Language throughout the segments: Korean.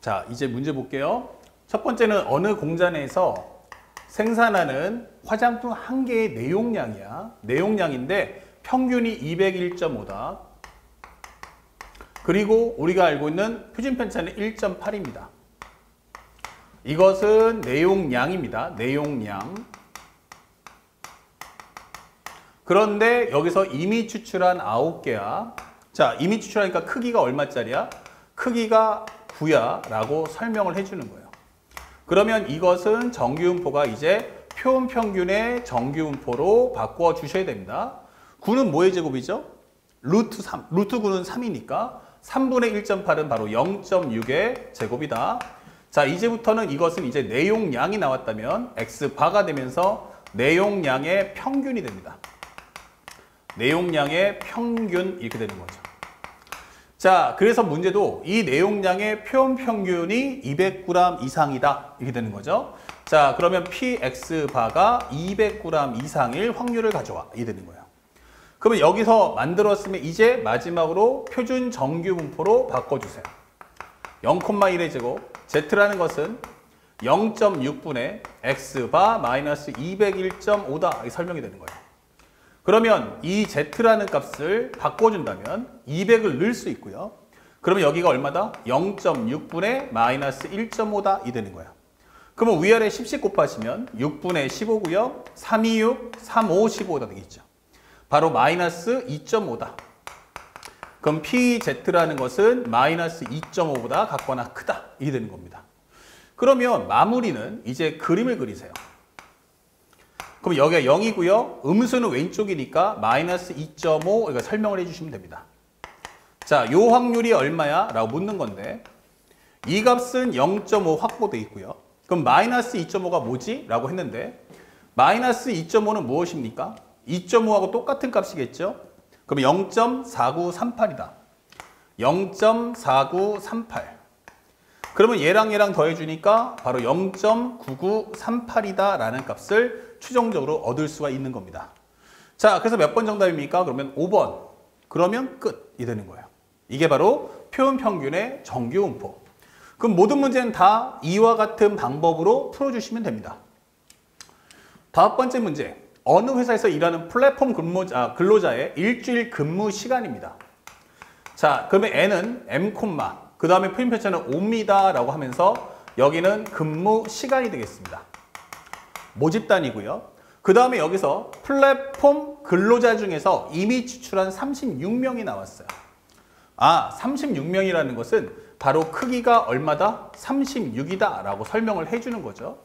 자, 이제 문제 볼게요. 첫 번째는 어느 공장에서 생산하는 화장품 한 개의 내용량이야. 내용량인데 평균이 201.5다. 그리고 우리가 알고 있는 표준 편차는 1.8입니다. 이것은 내용량입니다. 내용량. 그런데 여기서 이미 추출한 9개야. 자, 이미 추출하니까 크기가 얼마짜리야? 크기가 9야 라고 설명을 해주는 거예요. 그러면 이것은 정규분포가 이제 표본 평균의 정규분포로 바꿔 주셔야 됩니다. 9는 뭐의 제곱이죠? 루트 3. 루트 9는 3이니까 3분의 1.8은 바로 0.6의 제곱이다. 자, 이제부터는 이것은 이제 내용량이 나왔다면 X바가 되면서 내용량의 평균이 됩니다. 내용량의 평균 이렇게 되는 거죠. 자, 그래서 문제도 이 내용량의 표본 평균이 200g 이상이다. 이렇게 되는 거죠. 자, 그러면 PX바가 200g 이상일 확률을 가져와. 이렇게 되는 거예요. 그러면 여기서 만들었으면 이제 마지막으로 표준 정규분포로 바꿔주세요. 0,1의 제곱, Z라는 것은 0.6분의 X바 마이너스 201.5다. 이렇게 설명이 되는 거예요. 그러면 이 Z라는 값을 바꿔준다면 200을 넣을 수 있고요. 그러면 여기가 얼마다? 0.6분의 마이너스 1.5다. 이 되는 거예요. 그러면 위아래 10씩 곱하시면 6분의 15고요. 326, 35, 15가 되겠죠. 바로 마이너스 2.5다. 그럼 PZ라는 것은 마이너스 2.5보다 같거나 크다. 이게 되는 겁니다. 그러면 마무리는 이제 그림을 그리세요. 그럼 여기가 0이고요. 음수는 왼쪽이니까 마이너스 2.5 이거 설명을 해주시면 됩니다. 자, 요 확률이 얼마야? 라고 묻는 건데 이 값은 0.5 확보되어 있고요. 그럼 마이너스 2.5가 뭐지? 라고 했는데 마이너스 2.5는 무엇입니까? 2.5하고 똑같은 값이겠죠? 그럼 0.4938이다. 0.4938. 그러면 얘랑 얘랑 더해주니까 바로 0.9938이다 라는 값을 추정적으로 얻을 수가 있는 겁니다. 자, 그래서 몇 번 정답입니까? 그러면 5번. 그러면 끝이 되는 거예요. 이게 바로 표본 평균의 정규분포. 그럼 모든 문제는 다 이와 같은 방법으로 풀어주시면 됩니다. 다섯 번째 문제. 어느 회사에서 일하는 플랫폼 근로자의 일주일 근무 시간입니다. 자, 그러면 N은 M, 그 다음에 표준 편차는 5입니다. 라고 하면서 여기는 근무 시간이 되겠습니다. 모집단이고요. 그 다음에 여기서 플랫폼 근로자 중에서 이미 추출한 36명이 나왔어요. 아, 36명이라는 것은 바로 크기가 얼마다? 36이다 라고 설명을 해주는 거죠.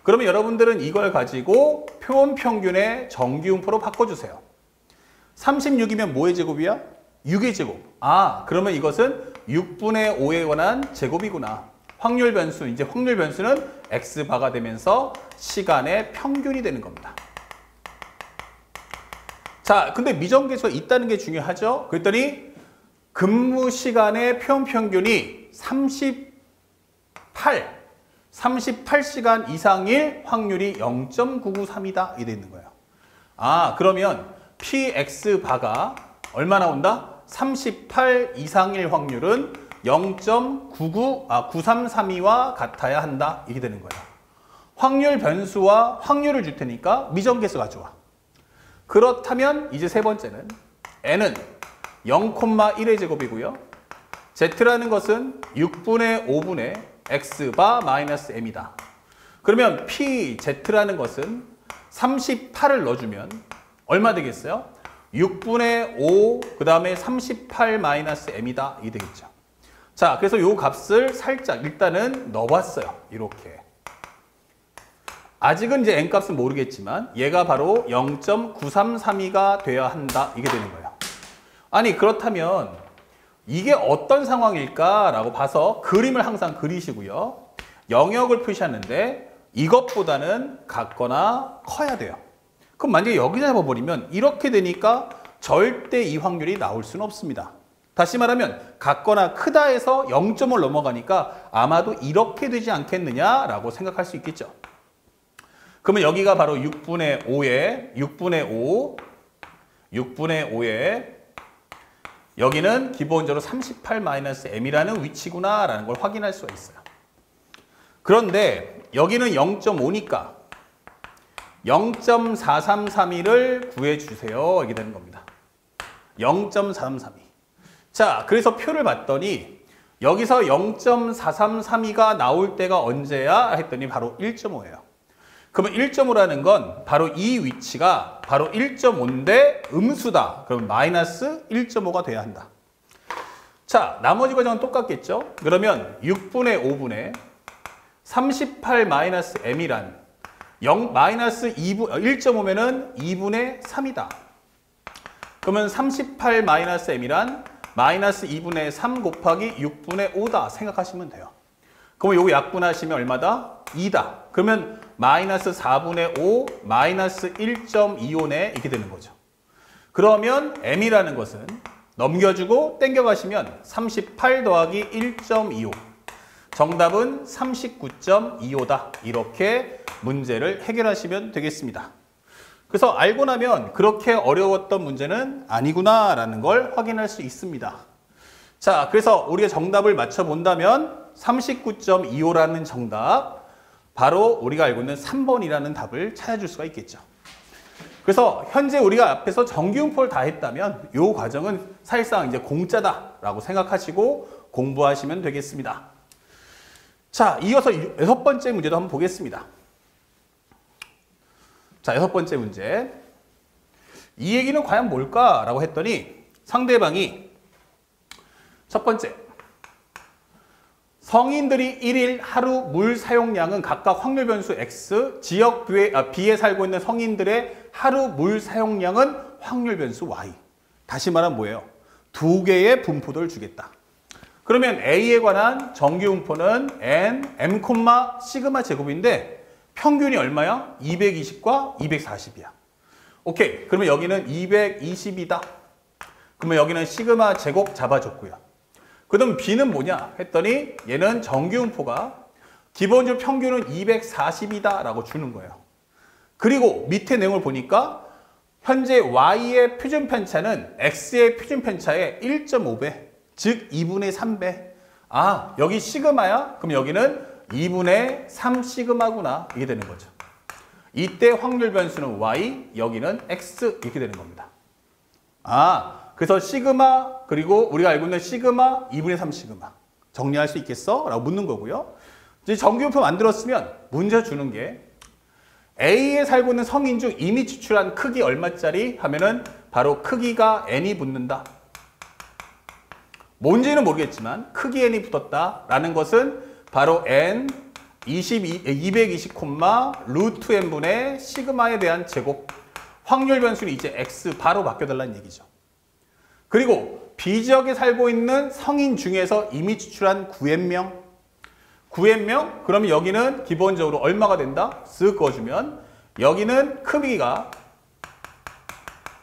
그러면 여러분들은 이걸 가지고 표본 평균의 정규분포로 바꿔주세요. 36이면 뭐의 제곱이야? 6의 제곱. 아, 그러면 이것은 6분의 5에 관한 제곱이구나. 확률 변수, 이제 확률 변수는 X바가 되면서 시간의 평균이 되는 겁니다. 자, 근데 미정계수가 있다는 게 중요하죠? 그랬더니 근무 시간의 표본 평균이 38시간 이상일 확률이 0.993이다. 이게 되어 있는 거예요. 아, 그러면 PX바가 얼마 나온다? 38 이상일 확률은 0.933이와 같아야 한다. 이게 되는 거예요. 확률 변수와 확률을 줄 테니까 미정계수 가져와. 그렇다면 이제 세 번째는 N은 0,1의 제곱이고요. Z라는 것은 6분의 5분의 X바 마이너스 M이다. 그러면 PZ라는 것은 38을 넣어주면 얼마 되겠어요? 6분의 5, 그 다음에 38 마이너스 M이다. 이 되겠죠. 자, 그래서 요 값을 살짝 일단은 넣어봤어요. 이렇게. 아직은 이제 N값은 모르겠지만 얘가 바로 0.9332가 돼야 한다. 이게 되는 거예요. 아니, 그렇다면 이게 어떤 상황일까라고 봐서 그림을 항상 그리시고요. 영역을 표시하는데 이것보다는 같거나 커야 돼요. 그럼 만약에 여기 잡아버리면 이렇게 되니까 절대 이 확률이 나올 수는 없습니다. 다시 말하면 같거나 크다 해서 0점을 넘어가니까 아마도 이렇게 되지 않겠느냐라고 생각할 수 있겠죠. 그러면 여기가 바로 6분의 5에 여기는 기본적으로 38-m이라는 위치구나 라는 걸 확인할 수가 있어요. 그런데 여기는 0.5니까 0.4332를 구해주세요. 이렇게 되는 겁니다. 0.4332. 자, 그래서 표를 봤더니 여기서 0.4332가 나올 때가 언제야? 했더니 바로 1.5예요. 그러면 1.5라는 건 바로 이 위치가 바로 1.5인데 음수다. 그러면 마이너스 1.5가 돼야 한다. 자, 나머지 과정은 똑같겠죠? 그러면 6분의 5분의 38-m이란 마이너스 1.5면은 2분의 3이다. 그러면 38-m이란 마이너스 2분의 3 곱하기 6분의 5다 생각하시면 돼요. 그러면 요거 약분하시면 얼마다? 2다. 그러면 마이너스 4분의 5 마이너스 1.25네 이렇게 되는 거죠. 그러면 m이라는 것은 넘겨주고 땡겨가시면 38 더하기 1.25 정답은 39.25다. 이렇게 문제를 해결하시면 되겠습니다. 그래서 알고 나면 그렇게 어려웠던 문제는 아니구나 라는 걸 확인할 수 있습니다. 자, 그래서 우리가 정답을 맞춰본다면 39.25라는 정답, 바로 우리가 알고 있는 3번이라는 답을 찾아줄 수가 있겠죠. 그래서 현재 우리가 앞에서 정기분포를 다 했다면 이 과정은 사실상 이제 공짜다라고 생각하시고 공부하시면 되겠습니다. 자, 이어서 6번째 문제도 한번 보겠습니다. 자, 6번째 문제. 이 얘기는 과연 뭘까라고 했더니 상대방이 첫 번째, 성인들이 1일 하루 물 사용량은 각각 확률 변수 X, 지역 B에 살고 있는 성인들의 하루 물 사용량은 확률 변수 Y. 다시 말하면 뭐예요? 두 개의 분포도를 주겠다. 그러면 A에 관한 정규분포는 N, M, 시그마 제곱인데 평균이 얼마야? 220과 240이야. 오케이. 그러면 여기는 220이다. 그러면 여기는 시그마 제곱 잡아줬고요. 그다음 B는 뭐냐 했더니 얘는 정규분포가 기본적으로 평균은 240이다 라고 주는 거예요. 그리고 밑에 내용을 보니까 현재 Y의 표준 편차는 X의 표준 편차의 1.5배, 즉 2분의 3배. 아, 여기 시그마야? 그럼 여기는 2분의 3 시그마구나. 이게 되는 거죠. 이때 확률 변수는 Y, 여기는 X 이렇게 되는 겁니다. 아, 그래서 시그마 그리고 우리가 알고 있는 시그마 2분의 3 시그마 정리할 수 있겠어? 라고 묻는 거고요. 이제 정규분포 만들었으면 문제 주는 게 A에 살고 있는 성인 중 이미 추출한 크기 얼마짜리 하면은 바로 크기가 N이 붙는다. 뭔지는 모르겠지만 크기 N이 붙었다라는 것은 바로 N 220, 루트 N분의 시그마에 대한 제곱. 확률 변수는 이제 X 바로 바뀌어달라는 얘기죠. 그리고 B지역에 살고 있는 성인 중에서 이미 추출한 9N명. 9N명? 그러면 여기는 기본적으로 얼마가 된다? 쓱 그어주면 여기는 크기가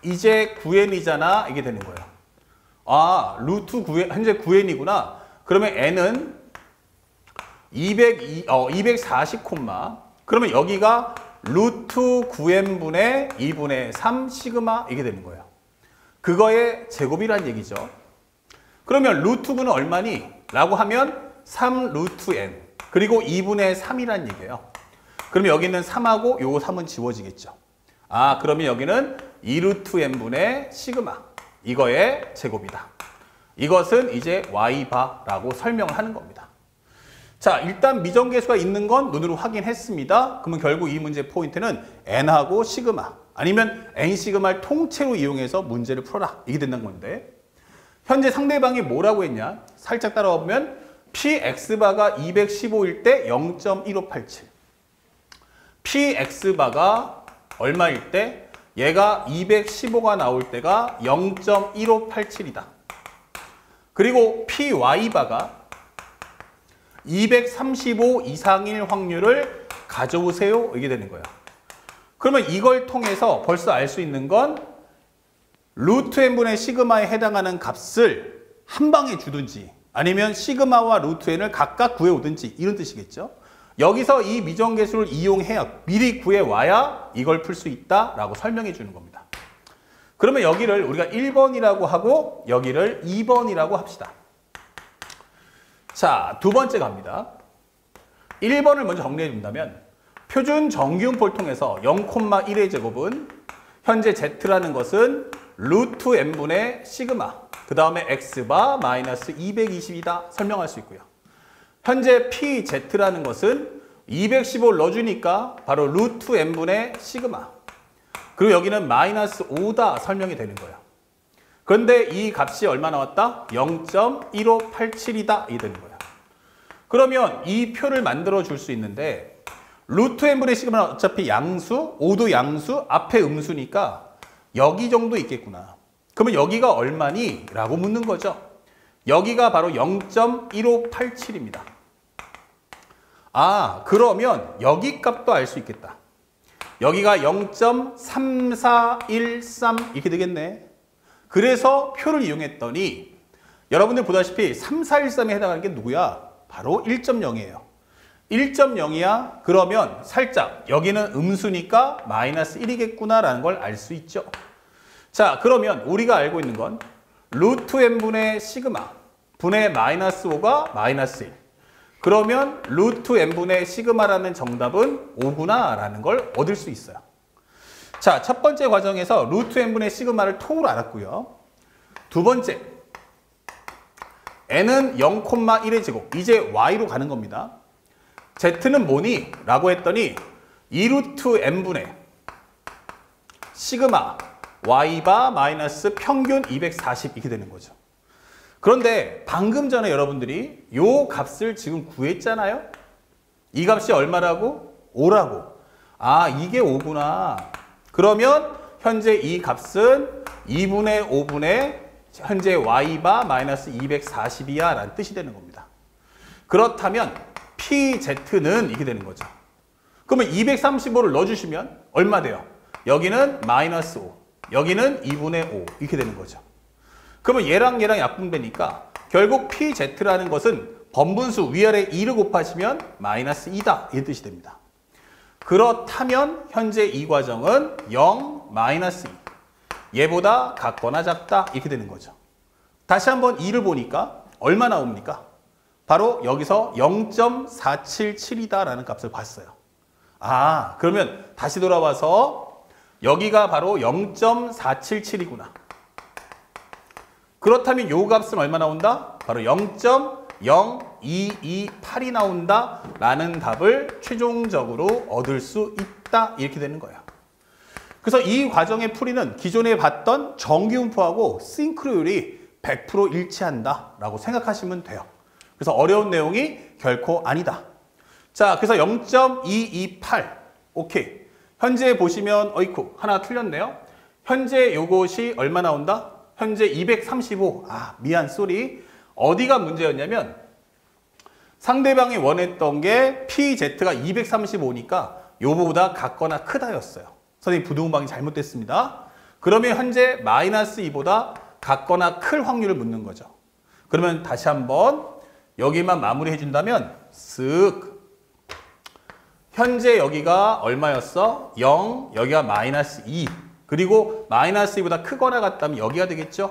이제 9N이잖아. 이게 되는 거예요. 아, 루트 9N, 현재 9N이구나. 그러면 N은 240, 그러면 여기가 루트 9N분의 2분의 3 시그마 이게 되는 거예요. 그거의 제곱이란 얘기죠. 그러면 루트 9는 얼마니? 라고 하면 3 루트 N 그리고 2분의 3이란 얘기예요. 그러면 여기는 3하고 요 3은 지워지겠죠. 아, 그러면 여기는 2 루트 N분의 시그마 이거의 제곱이다. 이것은 이제 Y바라고 설명을 하는 겁니다. 자, 일단 미정계수가 있는 건 눈으로 확인했습니다. 그러면 결국 이 문제 포인트는 N하고 시그마 아니면 N 시그마를 통째로 이용해서 문제를 풀어라. 이게 된다는 건데 현재 상대방이 뭐라고 했냐? 살짝 따라와 보면 PX바가 215일 때 0.1587 PX바가 얼마일 때? 얘가 215가 나올 때가 0.1587이다. 그리고 PY바가 235 이상일 확률을 가져오세요. 이게 되는 거예요. 그러면 이걸 통해서 벌써 알 수 있는 건 루트 n분의 시그마에 해당하는 값을 한 방에 주든지 아니면 시그마와 루트 n을 각각 구해오든지 이런 뜻이겠죠. 여기서 이 미정계수를 이용해야 미리 구해와야 이걸 풀 수 있다라고 설명해 주는 겁니다. 그러면 여기를 우리가 1번이라고 하고 여기를 2번이라고 합시다. 자, 두 번째 갑니다. 1번을 먼저 정리해 준다면 표준 정기분포를 통해서 0,1의 제곱은 현재 z라는 것은 루트 n분의 시그마 그 다음에 x바 마이너스 220이다 설명할 수 있고요. 현재 pz라는 것은 215를 넣어주니까 바로 루트 n분의 시그마 그리고 여기는 마이너스 5다 설명이 되는 거예요. 그런데 이 값이 얼마 나왔다? 0.1587이다 이 되는 거예요. 그러면 이 표를 만들어 줄 수 있는데 루트 n분의 시그마는 어차피 양수, 5도 양수, 앞에 음수니까 여기 정도 있겠구나. 그러면 여기가 얼마니? 라고 묻는 거죠. 여기가 바로 0.1587입니다. 아, 그러면 여기 값도 알 수 있겠다. 여기가 0.3413 이렇게 되겠네. 그래서 표를 이용했더니 여러분들 보다시피 3413에 해당하는 게 누구야? 바로 1.0이에요. 1.0이야? 그러면 살짝 여기는 음수니까 마이너스 1이겠구나라는 걸 알 수 있죠. 자, 그러면 우리가 알고 있는 건 루트 n분의 시그마 분의 마이너스 5가 마이너스 1. 그러면 루트 n분의 시그마라는 정답은 5구나 라는 걸 얻을 수 있어요. 자, 첫 번째 과정에서 루트 n분의 시그마를 통으로 알았고요. 두 번째, n은 0,1의 제곱, 이제 y로 가는 겁니다. z는 뭐니? 라고 했더니 2루트 n분의 시그마 y바 마이너스 평균 240 이렇게 되는 거죠. 그런데 방금 전에 여러분들이 요 값을 지금 구했잖아요. 이 값이 얼마라고? 5라고. 아, 이게 5구나. 그러면 현재 이 값은 2분의 5분의 현재 y바 마이너스 240이야 라는 뜻이 되는 겁니다. 그렇다면 pz는 이렇게 되는 거죠. 그러면 235를 넣어주시면 얼마 돼요? 여기는 마이너스 5, 여기는 2분의 5 이렇게 되는 거죠. 그러면 얘랑 약분되니까 결국 pz라는 것은 번분수 위아래 2를 곱하시면 마이너스 2다 이 뜻이 됩니다. 그렇다면 현재 이 과정은 0, 마이너스 2 얘보다 같거나 작다 이렇게 되는 거죠. 다시 한번 2를 보니까 얼마 나옵니까? 바로 여기서 0.477이다 라는 값을 봤어요. 아, 그러면 다시 돌아와서 여기가 바로 0.477이구나. 그렇다면 요 값은 얼마 나온다? 바로 0.0228이 나온다 라는 답을 최종적으로 얻을 수 있다 이렇게 되는 거예요. 그래서 이 과정의 풀이는 기존에 봤던 정기분포하고 싱크로율이 100% 일치한다 라고 생각하시면 돼요. 그래서 어려운 내용이 결코 아니다. 자, 그래서 0.228 오케이. 현재 보시면 어이쿠 하나 틀렸네요. 현재 요것이 얼마 나온다? 현재 235. 아, 미안 쏘리. 어디가 문제였냐면 상대방이 원했던 게 pz가 235니까 요거보다 같거나 크다였어요. 선생님 부등호방이 잘못됐습니다. 그러면 현재 마이너스 2보다 같거나 클 확률을 묻는 거죠. 그러면 다시 한번 여기만 마무리해 준다면 쓱 현재 여기가 얼마였어? 0, 여기가 마이너스 2 그리고 마이너스 2보다 크거나 같다면 여기가 되겠죠?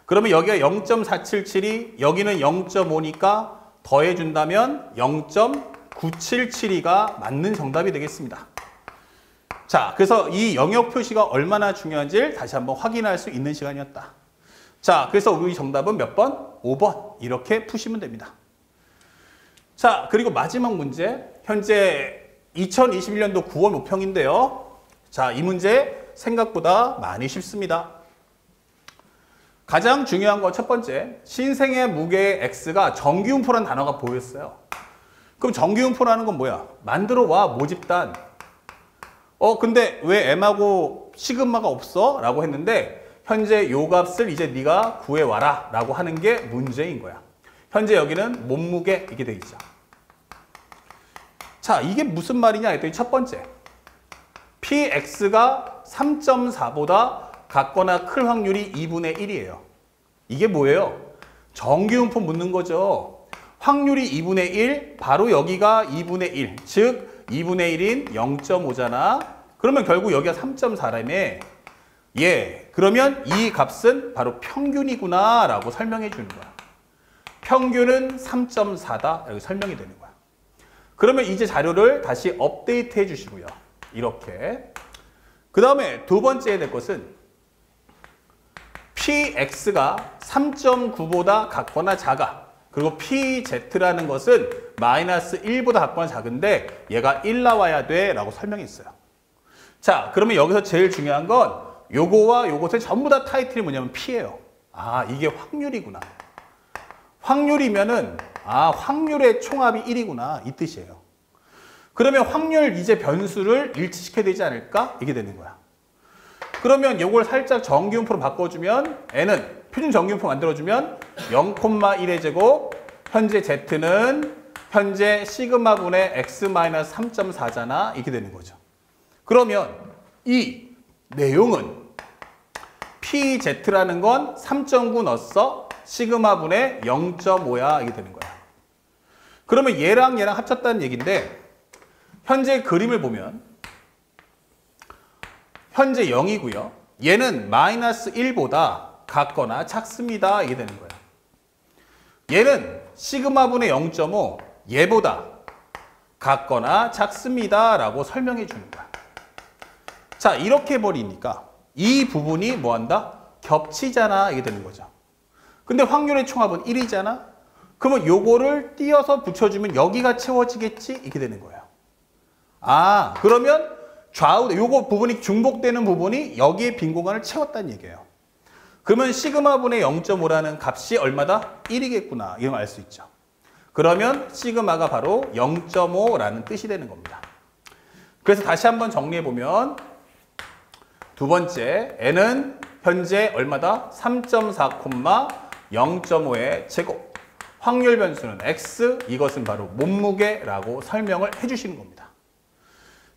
그러면 여기가 0.477이 여기는 0.5니까 더해준다면 0.9772가 맞는 정답이 되겠습니다. 자, 그래서 이 영역 표시가 얼마나 중요한지를 다시 한번 확인할 수 있는 시간이었다. 자, 그래서 우리 정답은 몇 번? 5번. 이렇게 푸시면 됩니다. 자, 그리고 마지막 문제. 현재 2021년도 9월 모평인데요. 자, 이 문제 생각보다 많이 쉽습니다. 가장 중요한 건 첫 번째, 신생의 무게의 x가 정기분포라는 단어가 보였어요. 그럼 정기분포라는 건 뭐야? 만들어 와, 모집단. 근데 왜 m하고 시그마가 없어? 라고 했는데 현재 요 값을 이제 네가 구해와라 라고 하는 게 문제인 거야. 현재 여기는 몸무게 이렇게 돼 있죠. 자, 이게 무슨 말이냐 했더니 첫 번째, px가 3.4보다 같거나 클 확률이 2분의 1이에요. 이게 뭐예요? 정기분포 묻는 거죠. 확률이 2분의 1, 바로 여기가 2분의 1, 즉 2분의 1인 0.5잖아. 그러면 결국 여기가 3.4라며 예, 그러면 이 값은 바로 평균이구나 라고 설명해 주는 거야. 평균은 3.4다 이렇게 설명이 되는 거야. 그러면 이제 자료를 다시 업데이트 해 주시고요. 이렇게. 그 다음에 두 번째 될 것은 px가 3.9보다 같거나 작아. 그리고 pz라는 것은 마이너스 1보다 같거나 작은데 얘가 1 나와야 돼 라고 설명했어요. 자, 그러면 여기서 제일 중요한 건 요거와 요것의 전부 다 타이틀이 뭐냐면 p예요. 아, 이게 확률이구나. 확률이면은 확률의 총합이 1이구나 이 뜻이에요. 그러면 확률 이제 변수를 일치시켜야 되지 않을까? 이게 되는 거야. 그러면 요걸 살짝 정기분포로 바꿔주면 n은 표준 정기분포 만들어주면 0,1의 제곱 현재 z는 현재 시그마분의 x-3.4잖아 이렇게 되는 거죠. 그러면 이 내용은 pz라는 건 3.9 넣었어 시그마분의 0.5야 이게 되는 거야. 그러면 얘랑 얘랑 합쳤다는 얘기인데 현재 그림을 보면 현재 0이고요. 얘는 마이너스 1보다 같거나 작습니다. 이게 되는 거예요. 얘는 시그마분의 0.5 얘보다 같거나 작습니다. 라고 설명해 주는 거야. 자, 이렇게 해버리니까 이 부분이 뭐한다? 겹치잖아. 이게 되는 거죠. 근데 확률의 총합은 1이잖아. 그러면 요거를 띄어서 붙여주면 여기가 채워지겠지? 이렇게 되는 거예요. 아, 그러면 좌우, 요거 부분이 중복되는 부분이 여기에 빈 공간을 채웠다는 얘기예요. 그러면 시그마분의 0.5라는 값이 얼마다? 1이겠구나. 이런 걸 알 수 있죠. 그러면 시그마가 바로 0.5라는 뜻이 되는 겁니다. 그래서 다시 한번 정리해보면 두 번째, n은 현재 얼마다? 3.4, 0.5의 제곱. 확률 변수는 x, 이것은 바로 몸무게라고 설명을 해주시는 겁니다.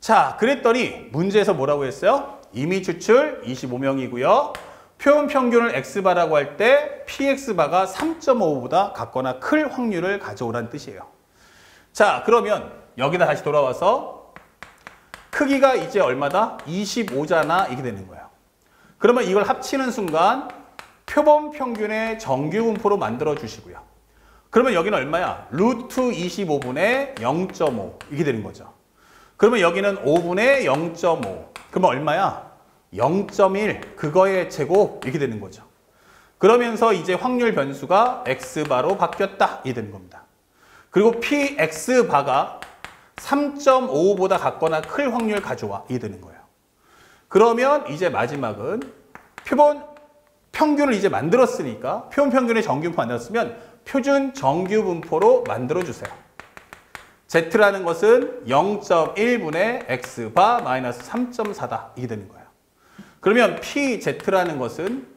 자, 그랬더니 문제에서 뭐라고 했어요? 임의 추출 25명이고요. 표현 평균을 x바라고 할 때 px바가 3.5보다 같거나 클 확률을 가져오라는 뜻이에요. 자, 그러면 여기다 다시 돌아와서 크기가 이제 얼마다? 25잖아. 이게 되는 거예요. 그러면 이걸 합치는 순간 표본 평균의 정규분포로 만들어 주시고요. 그러면 여기는 얼마야? 루트 25분의 0.5 이게 되는 거죠. 그러면 여기는 5분의 0.5 그러면 얼마야? 0.1 그거의 제곱 이렇게 되는 거죠. 그러면서 이제 확률 변수가 x바로 바뀌었다 이게 되는 겁니다. 그리고 px바가 3.5보다 같거나 클 확률 가져와 이게 되는 거예요. 그러면 이제 마지막은 표본 평균을 이제 만들었으니까 표본 평균의 정규분포 만들었으면 표준 정규분포로 만들어주세요. z라는 것은 0.1분의 x바 마이너스 3.4다 이게 되는 거예요. 그러면 pz라는 것은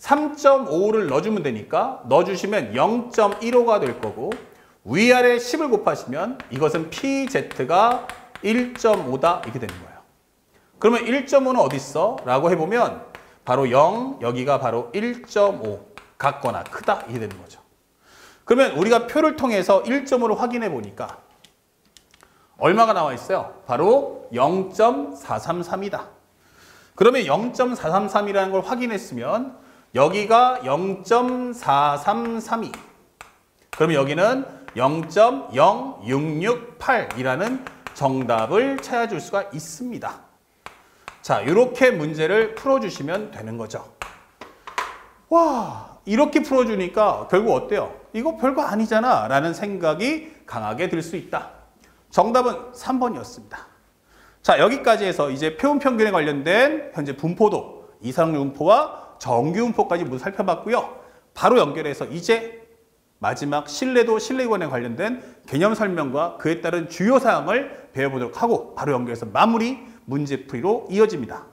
3.5를 넣어주면 되니까 넣어주시면 0.15가 될 거고 위아래 10을 곱하시면 이것은 pz가 1.5다 이렇게 되는 거예요. 그러면 1.5는 어디 있어? 라고 해보면 바로 0, 여기가 바로 1.5 같거나 크다 이게 되는 거죠. 그러면 우리가 표를 통해서 1.5를 확인해 보니까 얼마가 나와 있어요? 바로 0.433이다. 그러면 0.433이라는 걸 확인했으면 여기가 0.433이 그러면 여기는 0.0668이라는 정답을 찾아줄 수가 있습니다. 자, 이렇게 문제를 풀어주시면 되는 거죠. 와, 이렇게 풀어주니까 결국 어때요? 이거 별거 아니잖아 라는 생각이 강하게 들 수 있다. 정답은 3번이었습니다. 자, 여기까지 해서 이제 표본 평균에 관련된 현재 분포도, 이상률 분포와 정규분포까지 모두 살펴봤고요. 바로 연결해서 이제 마지막 신뢰도, 신뢰기관에 관련된 개념 설명과 그에 따른 주요 사항을 배워보도록 하고 바로 연결해서 마무리 문제풀이로 이어집니다.